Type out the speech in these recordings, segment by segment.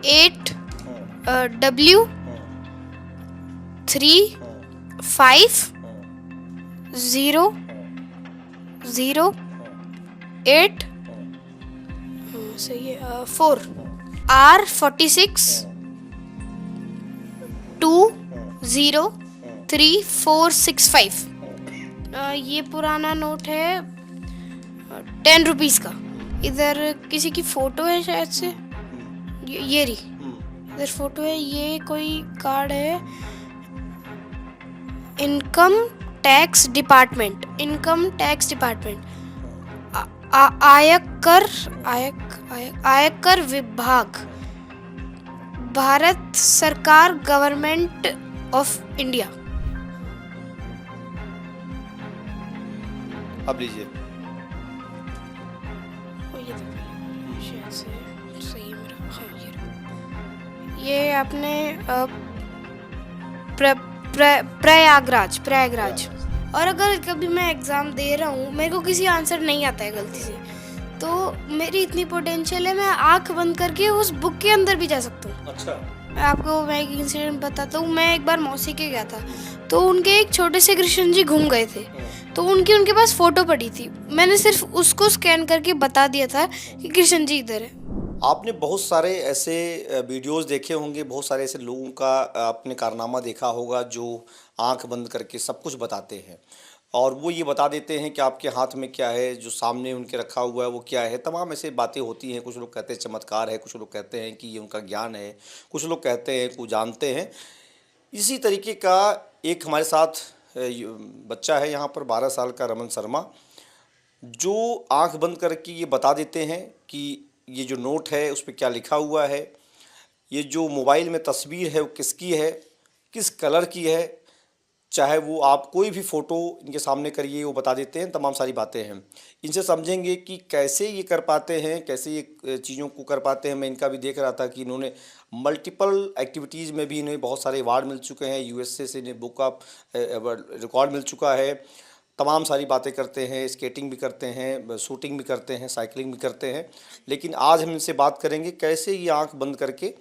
8 W 3 5 0 0 8 सही है 4 R 46 2 0 3 4 6 5। ये पुराना नोट है 10 रुपीज़ का। इधर किसी की फ़ोटो है शायद से, ये रही इधर फ़ोटो है। ये कोई कार्ड है, इनकम टैक्स डिपार्टमेंट, आयकर विभाग, भारत सरकार, गवर्नमेंट ऑफ इंडिया। अब लीजिए। सही है मेरा, हाँ ये आपने प्रयागराज। और अगर कभी मैं एग्ज़ाम दे रहा हूँ, मेरे को किसी आंसर नहीं आता है गलती से, तो मेरी इतनी पोटेंशियल है, मैं आंख बंद करके उस बुक के अंदर भी जा सकता हूँ। अच्छा। आपको मैं एक इंसिडेंट बताता हूँ। मैं एक बार मौसी के गया था, तो उनके एक छोटे से कृष्ण जी घूम गए थे, तो उनके पास फ़ोटो पड़ी थी। मैंने सिर्फ उसको स्कैन करके बता दिया था कि कृष्ण जी इधर है। आपने बहुत सारे ऐसे वीडियोस देखे होंगे, बहुत सारे ऐसे लोगों का आपने कारनामा देखा होगा जो आंख बंद करके सब कुछ बताते हैं, और वो ये बता देते हैं कि आपके हाथ में क्या है, जो सामने उनके रखा हुआ है वो क्या है। तमाम ऐसे बातें होती हैं। कुछ लोग कहते हैं चमत्कार है, कुछ लोग कहते हैं कि ये उनका ज्ञान है, कुछ लोग कहते हैं कुछ जानते हैं। इसी तरीके का एक हमारे साथ बच्चा है यहाँ पर, 12 साल का रमन शर्मा, जो आंख बंद करके ये बता देते हैं कि ये जो नोट है उस पर क्या लिखा हुआ है, ये जो मोबाइल में तस्वीर है वो किसकी है, किस कलर की है, चाहे वो आप कोई भी फ़ोटो इनके सामने करिए वो बता देते हैं। तमाम सारी बातें हैं। इनसे समझेंगे कि कैसे ये कर पाते हैं, कैसे ये चीज़ों को कर पाते हैं। मैं इनका भी देख रहा था कि इन्होंने मल्टीपल एक्टिविटीज़ में भी इन्हें बहुत सारे अवार्ड मिल चुके हैं। यूएसए से इन्हें बुक ऑफ रिकॉर्ड मिल चुका है। तमाम सारी बातें करते हैं, स्केटिंग भी करते हैं, शूटिंग भी करते हैं, साइकिलिंग भी करते हैं। लेकिन आज हम इनसे बात करेंगे कैसे ये आंख बंद करके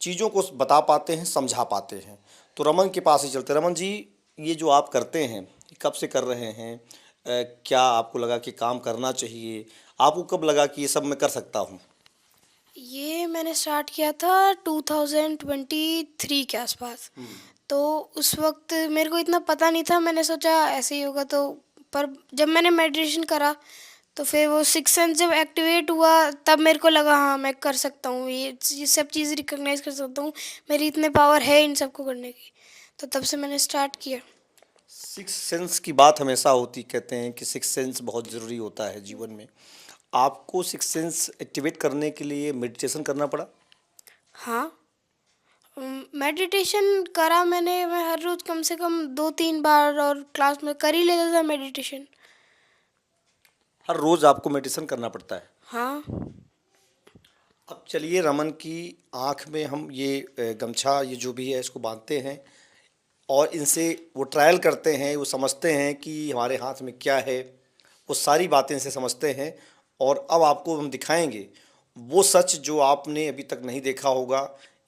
चीज़ों को बता पाते हैं, समझा पाते हैं। तो रमन के पास ही चलते। रमन जी, ये जो आप करते हैं कब से कर रहे हैं? क्या आपको लगा कि काम करना चाहिए? आपको कब लगा कि ये सब मैं कर सकता हूँ? ये मैंने स्टार्ट किया था 2023 के आसपास। तो उस वक्त मेरे को इतना पता नहीं था, मैंने सोचा ऐसे ही होगा। तो पर जब मैंने मेडिटेशन करा तो फिर वो सिक्स सेंस जब एक्टिवेट हुआ, तब मेरे को लगा हाँ मैं कर सकता हूँ, ये सब चीज़ रिकॉग्नाइज कर सकता हूँ, मेरी इतने पावर है इन सबको करने की। तो तब से मैंने स्टार्ट किया। सिक्स सेंस की बात हमेशा होती, कहते हैं कि सिक्स सेंस बहुत ज़रूरी होता है जीवन में। आपको सिक्स सेंस एक्टिवेट करने के लिए मेडिटेशन करना पड़ा? हाँ, मेडिटेशन करा मैंने। मैं हर रोज़ कम से कम 2-3 बार और क्लास में कर ही लेता था मेडिटेशन। हर रोज़ आपको मेडिटेशन करना पड़ता है? हाँ। अब चलिए, रमन की आँख में हम ये गमछा, ये जो भी है इसको बांधते हैं और इनसे वो ट्रायल करते हैं, वो समझते हैं कि हमारे हाथ में क्या है, वो सारी बातें इनसे समझते हैं। और अब आपको हम दिखाएंगे वो सच जो आपने अभी तक नहीं देखा होगा।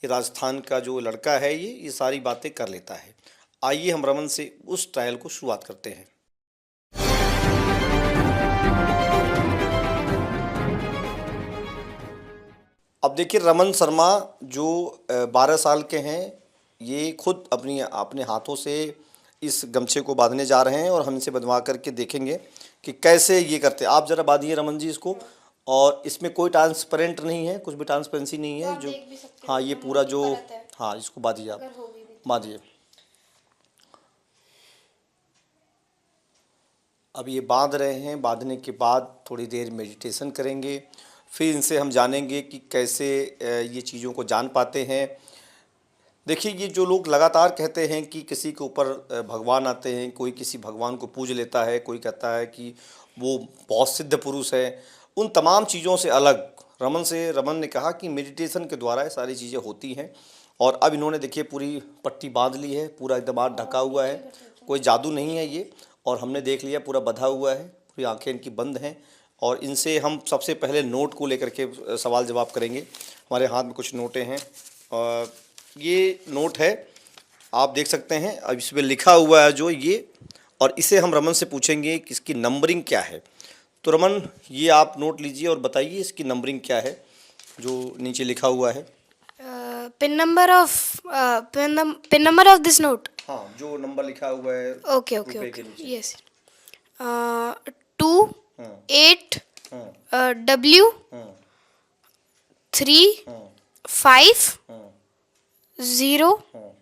ये राजस्थान का जो लड़का है, ये सारी बातें कर लेता है। आइए हम रमन से उस ट्रायल को शुरुआत करते हैं। अब देखिए, रमन शर्मा जो 12 साल के हैं, ये खुद अपने हाथों से इस गमछे को बांधने जा रहे हैं और हम इसे बंधवा करके देखेंगे कि कैसे ये करते हैं। आप ज़रा बांधिए रमन जी इसको। और इसमें कोई ट्रांसपेरेंट नहीं है, कुछ भी ट्रांसपेरेंसी नहीं है जो। हाँ, ये पूरा जो, हाँ इसको बांधिए, आप बांधिए। अब ये बांध रहे हैं। बांधने के बाद थोड़ी देर मेडिटेशन करेंगे, फिर इनसे हम जानेंगे कि कैसे ये चीज़ों को जान पाते हैं। देखिए, ये जो लोग लगातार कहते हैं कि किसी के ऊपर भगवान आते हैं, कोई किसी भगवान को पूज लेता है, कोई कहता है कि वो बहुत सिद्ध पुरुष है, उन तमाम चीज़ों से अलग रमन ने कहा कि मेडिटेशन के द्वारा ये सारी चीज़ें होती हैं। और अब इन्होंने देखिए पूरी पट्टी बांध ली है, पूरा एकदम हाथ ढका हुआ है, कोई जादू नहीं है ये। और हमने देख लिया पूरा बंधा हुआ है, पूरी आंखें इनकी बंद हैं और इनसे हम सबसे पहले नोट को लेकर के सवाल जवाब करेंगे। हमारे हाथ में कुछ नोटें हैं और ये नोट है, आप देख सकते हैं। अब इसमें लिखा हुआ है जो ये, और इसे हम रमन से पूछेंगे कि इसकी नंबरिंग क्या है। तो रमन, ये आप नोट लीजिए और बताइए इसकी नंबरिंग क्या है जो नीचे लिखा हुआ है। Pin number of this note. हाँ, जो नंबर लिखा हुआ है ओके ओके रुपए ओके, के नीचे। यस। 2 हाँ 8 हाँ W हाँ 3 हाँ 5 हाँ 0 हाँ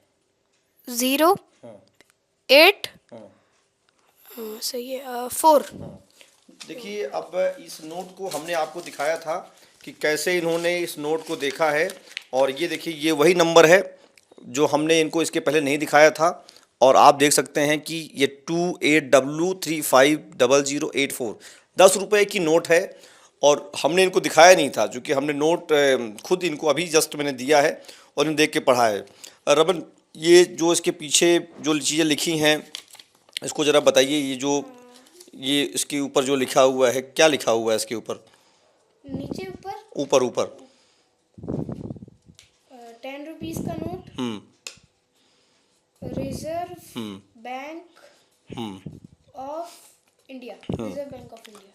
0 हाँ 8, हाँ सही है, 4। हाँ। देखिए, अब इस नोट को हमने आपको दिखाया था कि कैसे इन्होंने इस नोट को देखा है, और ये देखिए ये वही नंबर है जो हमने इनको इसके पहले नहीं दिखाया था। और आप देख सकते हैं कि ये 28W350084 10 रुपये की नोट है, और हमने इनको दिखाया नहीं था क्योंकि हमने नोट खुद इनको अभी जस्ट मैंने दिया है और इन्हें देख के पढ़ा है। रमन, ये जो इसके पीछे जो चीज़ें लिखी हैं इसको ज़रा बताइए। ये इसके ऊपर जो लिखा हुआ है, क्या लिखा हुआ है इसके ऊपर? नीचे ऊपर ऊपर ऊपर 10 रुपीस का note, hmm reserve hmm bank hmm of India, reserve bank of India,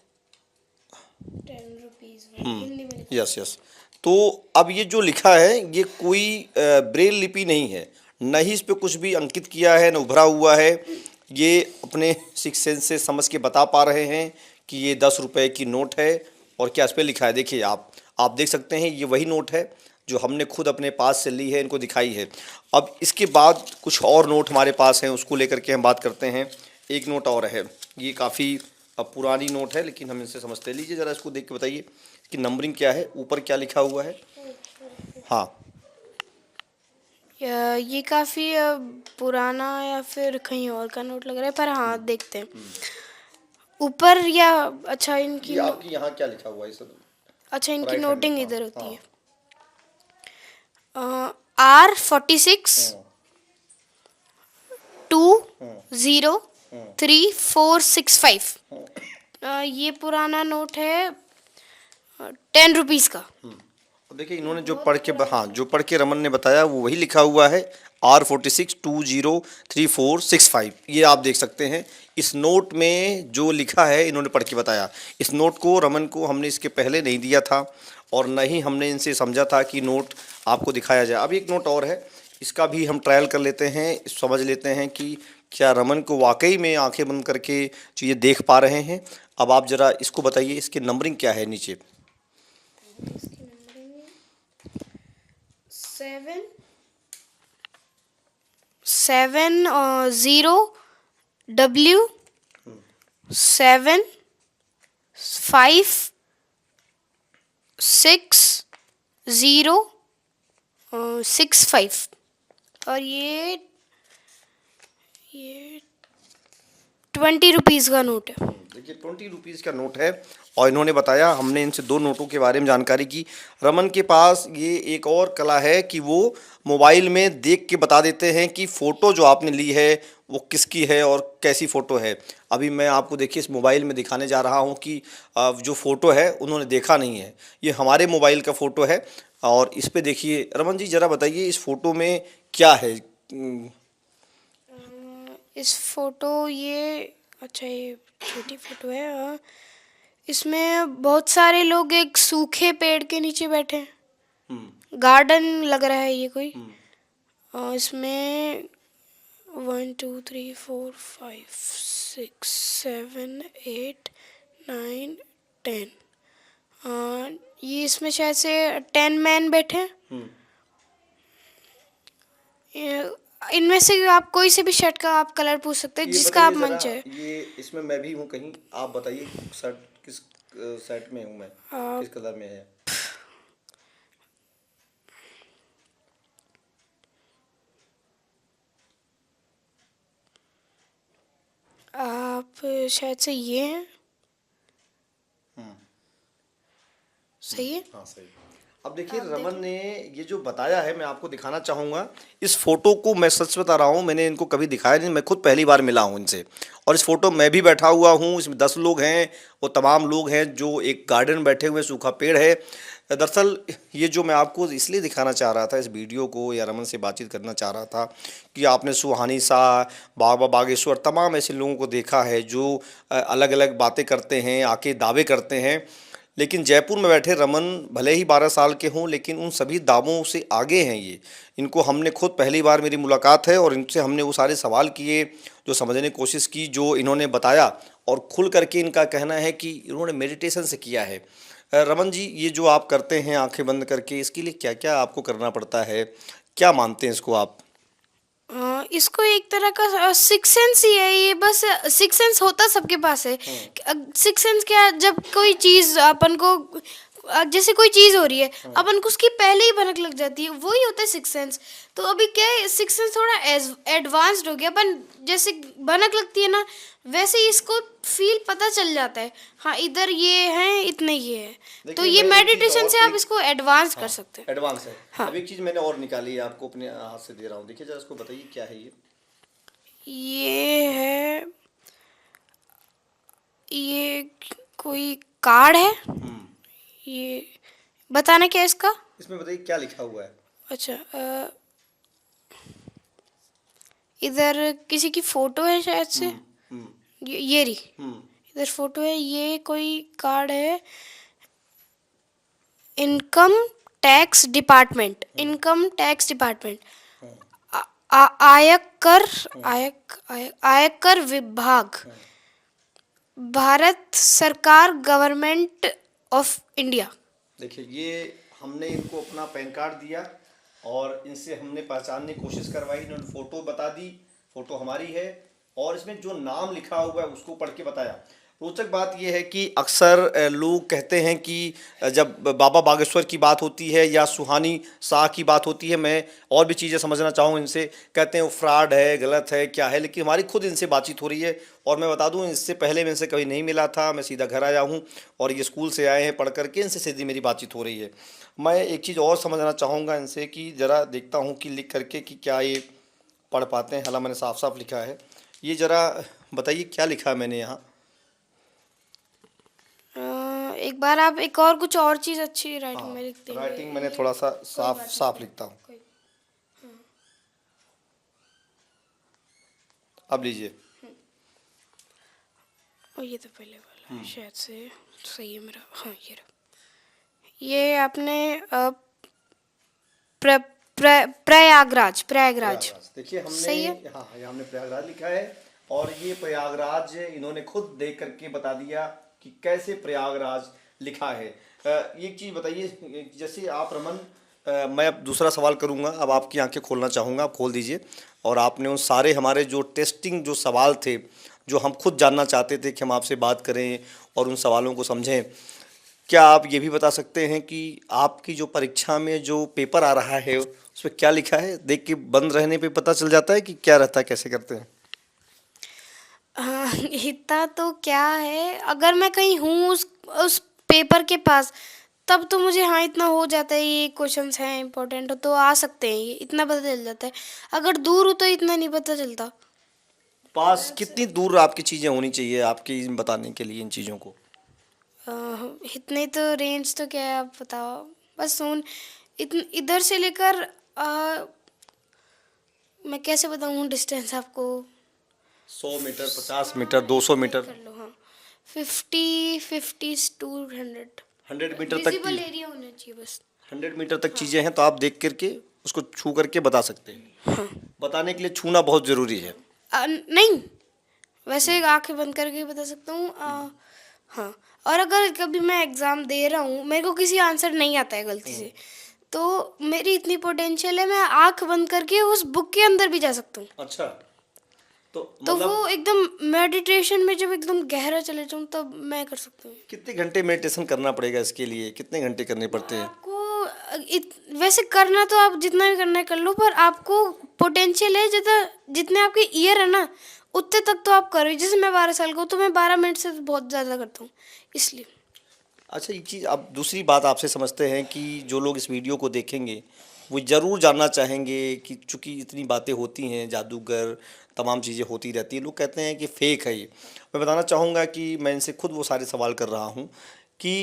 10 rupees, Hindi में लिखा। Yes yes. तो अब ये जो लिखा है ये कोई ब्रेल लिपि नहीं है, न ही इस पे कुछ भी अंकित किया है, न उभरा हुआ है। ये अपने सिक्स सेंस से समझ के बता पा रहे हैं कि ये 10 रुपए की नोट है और क्या इस पे लिखा है। देखिए, आप देख सकते हैं ये वही नोट है जो हमने खुद अपने पास से ली है, इनको दिखाई है। अब इसके बाद कुछ और नोट हमारे पास हैं, उसको लेकर के हम बात करते हैं। एक नोट और है, ये काफ़ी अब पुरानी नोट है लेकिन हम इनसे समझते हैं। लीजिए ज़रा इसको देख के बताइए कि नंबरिंग क्या है, ऊपर क्या लिखा हुआ है। हाँ, ये काफ़ी पुराना या फिर कहीं और का नोट लग रहा है, पर हाँ देखते हैं ऊपर। या अच्छा इनकी ये आपकी यहाँ क्या लिखा हुआ है सर? अच्छा इनकी राइट हैंड में, नोटिंग हाँ इधर होती हाँ है। R46 हाँ 2 हाँ 0 हाँ 3 4 6 5। हाँ। ये पुराना नोट है 10 रुपीस का। अब देखिए इन्होंने जो पढ़ के, हाँ जो पढ़ के रमन ने बताया वो वही लिखा हुआ है, R46203465। ये आप देख सकते हैं इस नोट में जो लिखा है, इन्होंने पढ़ के बताया। इस नोट को रमन को हमने इसके पहले नहीं दिया था और न ही हमने इनसे समझा था कि नोट आपको दिखाया जाए। अब एक नोट और है, इसका भी हम ट्रायल कर लेते हैं, समझ लेते हैं कि क्या रमन को वाकई में आंखें बंद करके चीज़ें देख पा रहे हैं। अब आप ज़रा इसको बताइए इसकी नंबरिंग क्या है नीचे। इसकी नंबरिंग 0 W 7 5 6 0 6 5। और ये 20 रुपीस का नोट है। देखिए 20 रुपीज़ का नोट है, और इन्होंने बताया, हमने इनसे दो नोटों के बारे में जानकारी की। रमन के पास ये एक और कला है कि वो मोबाइल में देख के बता देते हैं कि फ़ोटो जो आपने ली है वो किसकी है और कैसी फ़ोटो है। अभी मैं आपको देखिए इस मोबाइल में दिखाने जा रहा हूँ कि जो फ़ोटो है उन्होंने देखा नहीं है, ये हमारे मोबाइल का फ़ोटो है। और इस पे देखिए रमन जी, ज़रा बताइए इस फ़ोटो में क्या है। इस फोटो ये अच्छा ये छोटी फोटो है। इसमें बहुत सारे लोग एक सूखे पेड़ के नीचे बैठे हैं। गार्डन लग रहा है ये कोई। इसमें 1 2 3 4 5 6 7 8 9 10। ये इसमें शायद से 10 मैन बैठे हैं। इनमें से आप कोई से भी शर्ट का आप कलर पूछ सकते हैं ये जिसका बताइए आप मन ज़रा, चाहे। ये इसमें मैं भी हूँ कहीं, आप बताइए शर्ट किस शर्ट में हूँ मैं, किस कलर में है। आप शायद से ये हैं। सही है। हाँ सही। अब देखिए रमन ने ये जो बताया है मैं आपको दिखाना चाहूँगा। इस फोटो को मैं सच बता रहा हूँ, मैंने इनको कभी दिखाया नहीं, मैं खुद पहली बार मिला हूँ इनसे। और इस फोटो मैं भी बैठा हुआ हूँ, इसमें 10 लोग हैं, वो तमाम लोग हैं जो एक गार्डन में बैठे हुए, सूखा पेड़ है। दरअसल ये जो मैं आपको इसलिए दिखाना चाह रहा था इस वीडियो को, या रमन से बातचीत करना चाह रहा था कि आपने सुहानी शाह, बाबा बागेश्वर, तमाम ऐसे लोगों को देखा है जो अलग अलग बातें करते हैं, आके दावे करते हैं। लेकिन जयपुर में बैठे रमन भले ही 12 साल के हों, लेकिन उन सभी दावों से आगे हैं ये। इनको हमने खुद पहली बार मेरी मुलाकात है और इनसे हमने वो सारे सवाल किए, जो समझने की कोशिश की, जो इन्होंने बताया। और खुल करके इनका कहना है कि इन्होंने मेडिटेशन से किया है। रमन जी, ये जो आप करते हैं आंखें बंद करके, इसके लिए क्या क्या आपको करना पड़ता है, क्या मानते हैं इसको आप? इसको एक तरह का सिक्स सेंस ही है ये, बस सिक्स सेंस होता सबके पास है। सिक्स सेंस क्या, जब कोई चीज़ अपन को जैसे कोई चीज़ हो रही है, अपन को उसकी पहले ही भनक लग जाती है, वही होता है सिक्स सेंस। तो अभी क्या है, सिक्स सेंस थोड़ा एडवांस्ड हो गया। अपन जैसे भनक लगती है ना, वैसे ही इसको फील पता चल जाता है, हाँ इधर ये है, इतने ये है। तो देखिए, ये मैं एक चीज़ मेडिटेशन और से आप इसको एडवांस कर सकते हैं। एडवांस है। हाँ। अब एक चीज़ मैंने और निकाली है, आपको अपने हाथ से दे रहा हूँ, देखिए जरा इसको बताइए क्या है ये। ये है, ये कोई कार्ड है। ये बताना क्या है इसका? इसमें बताइए क्या लिखा हुआ है। अच्छा, इधर किसी की फोटो है शायद से। ये रही, इधर फोटो है, ये कोई कार्ड है। Income tax department, income tax department, आयकर, आयकर विभाग, भारत सरकार, गवर्नमेंट ऑफ इंडिया। देखिए, ये हमने इनको अपना पैन कार्ड दिया और इनसे हमने पहचानने की कोशिश करवाई, इन्होंने फ़ोटो बता दी, फ़ोटो हमारी है, और इसमें जो नाम लिखा हुआ है उसको पढ़ के बताया। रोचक बात यह है कि अक्सर लोग कहते हैं कि जब बाबा बागेश्वर की बात होती है या सुहानी शाह की बात होती है, मैं और भी चीज़ें समझना चाहूँ इनसे, कहते हैं वो फ्रॉड है, गलत है, क्या है। लेकिन हमारी खुद इनसे बातचीत हो रही है। और मैं बता दूं, इससे पहले मैं इनसे कभी नहीं मिला था, मैं सीधा घर आया हूं और ये स्कूल से आए हैं पढ़ करके, इनसे सीधी मेरी बातचीत हो रही है। मैं एक चीज़ और समझना चाहूँगा इनसे कि ज़रा देखता हूँ कि लिख करके कि क्या ये पढ़ पाते हैं। हालांकि मैंने साफ साफ लिखा है, ये ज़रा बताइए क्या लिखा है मैंने यहाँ। एक बार आप एक और कुछ और चीज़ अच्छी राइटिंग में लिख देंगे। राइटिंग मैंने थोड़ा सा साफ साफ लिखता हूँ। अब लीजिए। और ये तो पहले वाला है, शायद से सही है मेरा। हाँ ये रहा। ये आपने प्रयागराज, प्रयागराज। देखिए सही हमने, है? हाँ ये हमने प्रयागराज लिखा है, और ये प्रयागराज इन्होंने खुद देख करके बता दिया कि कैसे प्रयागराज लिखा है। एक चीज़ बताइए, जैसे आप रमन, मैं अब दूसरा सवाल करूंगा, अब आपकी आंखें खोलना चाहूँगा, आप खोल दीजिए। और आपने उन सारे हमारे जो टेस्टिंग जो सवाल थे, जो हम खुद जानना चाहते थे कि हम आपसे बात करें और उन सवालों को समझें, क्या आप ये भी बता सकते हैं कि आपकी जो परीक्षा में जो पेपर आ रहा है उसमें क्या लिखा है? देख के बंद रहने पे पता चल जाता है कि क्या रहता है, कैसे करते हैं? हाँ, इतना तो क्या है, अगर मैं कहीं हूँ उस पेपर के पास, तब तो मुझे हाँ इतना हो जाता है, ये क्वेश्चंस हैं इम्पोर्टेंट तो आ सकते हैं, ये इतना पता चल जाता है। अगर दूर हो तो इतना नहीं पता चलता। पास कितनी दूर आपकी चीज़ें होनी चाहिए आपकी बताने के लिए इन चीज़ों को? इतने तो रेंज तो क्या है, आप बताओ। बस सुन, इधर से लेकर मैं कैसे बताऊँ डिस्टेंस आपको? 100 मीटर, 50 मीटर, 200 मीटर, कर लो, हाँ 50 टू 100। 100 मीटर तक विजिबल की, एरिया होना चाहिए बस। 100 मीटर तक चीज़ें हैं तो आप देख करके उसको छू करके बता सकते हैं। हाँ। बताने के लिए छूना बहुत ज़रूरी है। नहीं, वैसे आंखें बंद करके बता सकता हूँ। हाँ, और अगर कभी मैं एग्ज़ाम दे रहा हूँ, मेरे को किसी आंसर नहीं आता है गलती से, तो मेरी इतनी पोटेंशियल है, मैं आंख बंद करके उस बुक के अंदर भी जा सकता हूँ। अच्छा, तो तो मतलब वो एकदम मेडिटेशन में जब एकदम गहरा चले जाऊँ तब मैं कर सकता हूँ। कितने घंटे मेडिटेशन करना पड़ेगा इसके लिए, कितने घंटे करने पड़ते हैं? आपको वैसे करना तो आप जितना भी करना है कर लो, पर आपको पोटेंशियल है, जितने आपके ईयर है ना, उतने तक तो आप करो। जैसे मैं 12 साल का हूँ तो मैं 12 मिनट से बहुत ज़्यादा करता हूँ, इसलिए। अच्छा, एक चीज़ अब दूसरी बात आपसे समझते हैं कि जो लोग इस वीडियो को देखेंगे वो ज़रूर जानना चाहेंगे कि चूंकि इतनी बातें होती हैं, जादूगर तमाम चीज़ें होती रहती हैं, लोग कहते हैं कि फेक है ये। मैं बताना चाहूँगा कि मैं इनसे खुद वो सारे सवाल कर रहा हूँ कि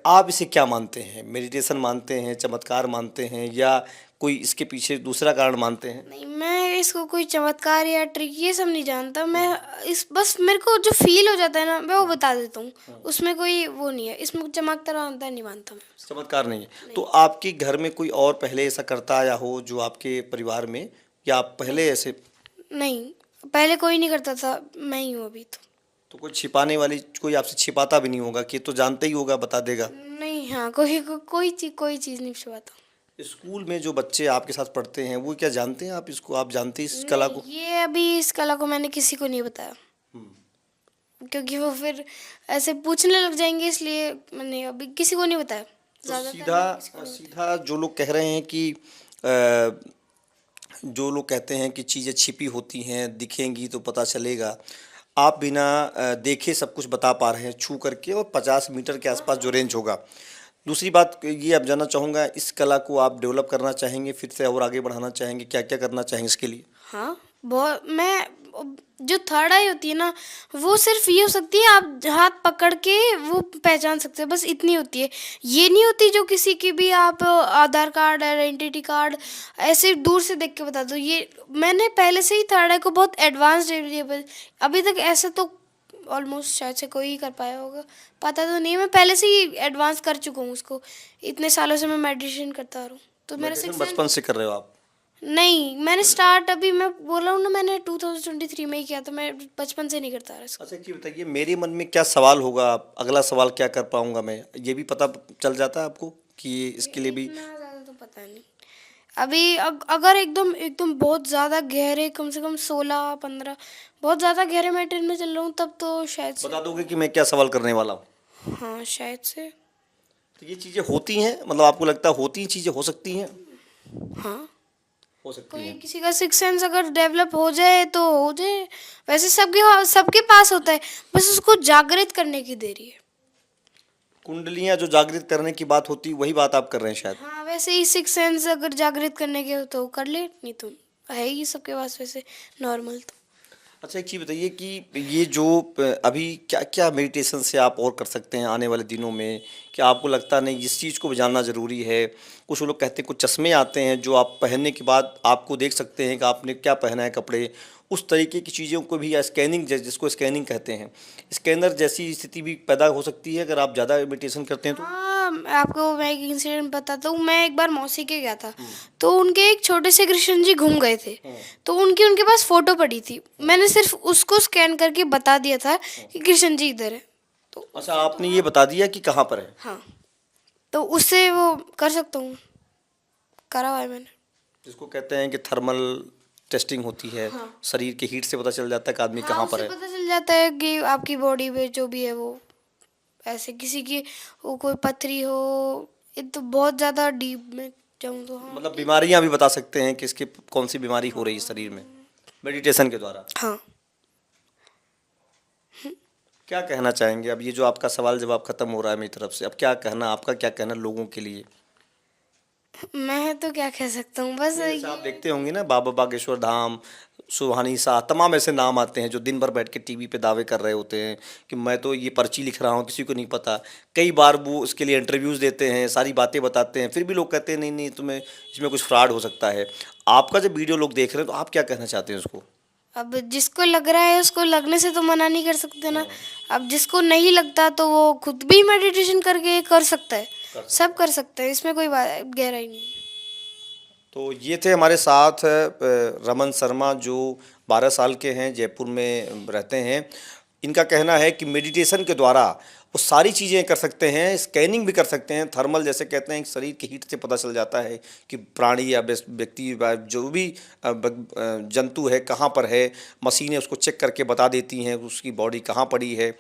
आप इसे क्या मानते हैं? मेडिटेशन मानते हैं, चमत्कार मानते हैं, या कोई इसके पीछे दूसरा कारण मानते हैं? नहीं, मैं इसको कोई चमत्कार या ट्रिक ये सब नहीं जानता। मैं इस बस मेरे को जो फ़ील हो जाता है ना, मैं वो बता देता हूँ। उसमें कोई वो नहीं है, इसमें चमकता-वमकता नहीं मानता मैं। चमत्कार नहीं है। तो आपके घर में कोई और पहले ऐसा करता आया हो जो आपके परिवार में, या आप पहले ऐसे? नहीं, पहले कोई नहीं करता था, मैं ही हूँ अभी तो। तो कोई छिपाने वाली, कोई आपसे छिपाता भी नहीं होगा कि ये तो जानते ही होगा, बता देगा? नहीं, हाँ, कोई चीज़ नहीं छुपाता। स्कूल में जो बच्चे आपके साथ पढ़ते हैं वो क्या जानते हैं आप इसको? आप जानते हैं इस कला को? ये अभी इस कला को मैंने किसी को नहीं बताया, क्योंकि वो फिर ऐसे पूछने लग जाएंगे, इसलिए मैंने अभी किसी को नहीं बताया। तो ज़्यादातर सीधा सीधा जो लोग कह रहे हैं कि अ, जो लोग कहते हैं कि चीज़ें छिपी होती हैं, दिखेंगी तो पता चलेगा, आप बिना देखे सब कुछ बता पा रहे हैं छू करके, और 50 मीटर के आसपास जो रेंज होगा। दूसरी बात ये अब जानना चाहूँगा, इस कला को आप डेवलप करना चाहेंगे, फिर से और आगे बढ़ाना चाहेंगे, क्या क्या करना चाहेंगे इसके लिए? हाँ, बहुत मैं जो थर्ड आई होती है ना, वो सिर्फ ये हो सकती है, आप हाथ पकड़ के वो पहचान सकते हैं, बस इतनी होती है। ये नहीं होती जो किसी की भी आप आधार कार्ड, आइडेंटिटी कार्ड ऐसे दूर से देख के बता दो। ये मैंने पहले से ही थर्ड आई को बहुत एडवांस लेवल, अभी तक ऐसा तो ऑलमोस्ट शायद से कोई ही कर पाया होगा, पता तो नहीं है। मैं पहले से ही एडवांस कर चुका हूँ उसको, इतने सालों से मैं मेडिटेशन करता आ रहा हूँ, तो मेरा मेडिटेशन 6 बचपन से कर रहे हो आप? नहीं, मैंने स्टार्ट अभी मैं बोल रहा हूँ ना, मैंने 2023 में ही किया था, मैं बचपन से नहीं करता रहा इसको। अच्छा, एक चीज़ बताइए, मेरे मन में क्या सवाल होगा, अगला सवाल क्या कर पाऊंगा मैं, ये भी पता चल जाता है आपको कि इसके लिए भी? इतना ज़्यादा तो पता नहीं। अभी अगर एकदम एकदम बहुत ज़्यादा गहरे, कम से कम 16-15 बहुत ज़्यादा गहरे मैटर में चल रहा हूँ, तब तो शायद से। बता दोगे कि मैं क्या सवाल करने वाला हूँ? हाँ, शायद से। तो ये चीज़ें होती हैं, मतलब आपको लगता है होती हैं, चीज़ें हो सकती हैं? हाँ, हो सकती कोई हैं। किसी का सिक्स सेंस अगर डेवलप हो जाए तो हो जाए। वैसे सबके पास होता है, बस उसको जागृत करने की देरी है। कुंडलियाँ जो जागृत करने की बात होती, वही बात आप कर रहे हैं शायद? हाँ, वैसे ही सिक्स सेंस अगर जागृत करने के हो तो कर ले, नहीं तो है ही सबके पास वैसे नॉर्मल तो। अच्छा, एक चीज़ बताइए कि ये जो अभी क्या क्या मेडिटेशन से आप और कर सकते हैं आने वाले दिनों में? क्या आपको लगता नहीं इस चीज़ को भी जानना ज़रूरी है? कुछ लोग कहते हैं कुछ चश्मे आते हैं जो आप पहनने के बाद आपको देख सकते हैं कि आपने क्या पहना है कपड़े, उस तरीके की चीज़ों को भी, या स्कैनिंग जिसको स्कैनिंग कहते हैं, स्कैनर जैसी स्थिति भी पैदा हो सकती है अगर आप ज़्यादा मेडिटेशन करते हैं तो? हाँ, आपको मैं एक इंसिडेंट बताता हूँ। मैं एक बार मौसी के गया था, तो उनके एक छोटे से कृष्ण जी घूम गए थे, तो उनके पास फोटो पड़ी थी। मैंने सिर्फ उसको स्कैन करके बता दिया था कि कृष्ण जी इधर है, तो अच्छा, आपने ये बता दिया कि कहाँ पर है? हाँ, तो उससे वो कर सकता हूँ, करा हुआ है मैंने। जिसको कहते हैं कि थर्मल टेस्टिंग होती है, शरीर के हीट से पता चल जाता है कि आदमी हाँ, कहाँ पर उससे है। पता चल जाता है कि आपकी बॉडी में जो भी है वो, ऐसे किसी की वो कोई पथरी हो, ये तो बहुत ज़्यादा डीप में जाऊँ तो हाँ। मतलब बीमारियां भी बता सकते हैं कि इसकी कौन सी बीमारी हो रही है शरीर में, मेडिटेशन के द्वारा। हाँ, क्या कहना चाहेंगे अब, ये जो आपका सवाल जवाब खत्म हो रहा है मेरी तरफ से, अब क्या कहना, आपका क्या कहना लोगों के लिए? मैं तो क्या कह सकता हूँ, बस जैसे आप देखते होंगे ना, बाबा बागेश्वर धाम, सुहानी शाह, तमाम ऐसे नाम आते हैं जो दिन भर बैठ के टीवी पे दावे कर रहे होते हैं कि मैं तो ये पर्ची लिख रहा हूँ, किसी को नहीं पता। कई बार वो उसके लिए इंटरव्यूज़ देते हैं, सारी बातें बताते हैं, फिर भी लोग कहते हैं नहीं नहीं, तुम्हें इसमें कुछ फ्रॉड हो सकता है। आपका जब वीडियो लोग देख रहे हैं तो आप क्या कहना चाहते हैं उसको? अब जिसको लग रहा है उसको लगने से तो मना नहीं कर सकते ना। अब जिसको नहीं लगता तो वो खुद भी मेडिटेशन करके कर सकता है, सब कर सकते हैं, इसमें कोई बात गहराई नहीं है। तो ये थे हमारे साथ रमन शर्मा, जो 12 साल के हैं, जयपुर में रहते हैं। इनका कहना है कि मेडिटेशन के द्वारा वो सारी चीज़ें कर सकते हैं, स्कैनिंग भी कर सकते हैं, थर्मल जैसे कहते हैं, शरीर के हीट से पता चल जाता है कि प्राणी या व्यक्ति जो भी जंतु है कहाँ पर है, मशीनें उसको चेक करके बता देती हैं उसकी बॉडी कहाँ पड़ी है।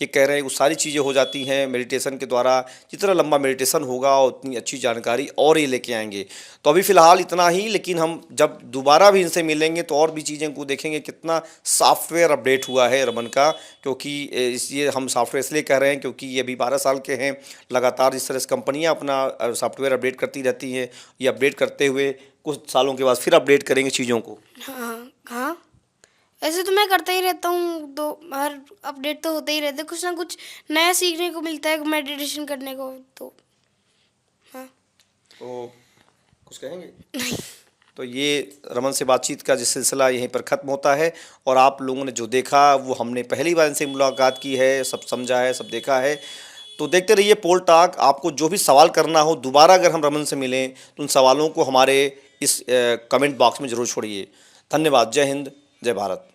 ये कह रहे हैं वो सारी चीज़ें हो जाती हैं मेडिटेशन के द्वारा। जितना लंबा मेडिटेशन होगा उतनी अच्छी जानकारी और ये लेके आएंगे। तो अभी फ़िलहाल इतना ही, लेकिन हम जब दोबारा भी इनसे मिलेंगे तो और भी चीज़ें को देखेंगे कितना सॉफ्टवेयर अपडेट हुआ है रमन का। क्योंकि ये हम सॉफ्टवेयर इसलिए कह रहे हैं क्योंकि ये अभी 12 साल के हैं। लगातार जिस तरह से कंपनियाँ अपना सॉफ्टवेयर अपडेट करती रहती हैं, ये अपडेट करते हुए कुछ सालों के बाद फिर अपडेट करेंगे चीज़ों को। हाँ हाँ, ऐसे तो मैं करता ही रहता हूँ, तो हर अपडेट तो होते ही रहते, कुछ ना कुछ नया सीखने को मिलता है मेडिटेशन करने को। तो हाँ। तो कुछ कहेंगे? तो ये रमन से बातचीत का जो सिलसिला यहीं पर ख़त्म होता है। और आप लोगों ने जो देखा वो हमने पहली बार इनसे मुलाकात की है, सब समझा है, सब देखा है। तो देखते रहिए पोल टॉक। आपको जो भी सवाल करना हो दोबारा अगर हम रमन से मिलें तो उन सवालों को हमारे इस कमेंट बॉक्स में ज़रूर छोड़िए। धन्यवाद। जय हिंद, जय भारत।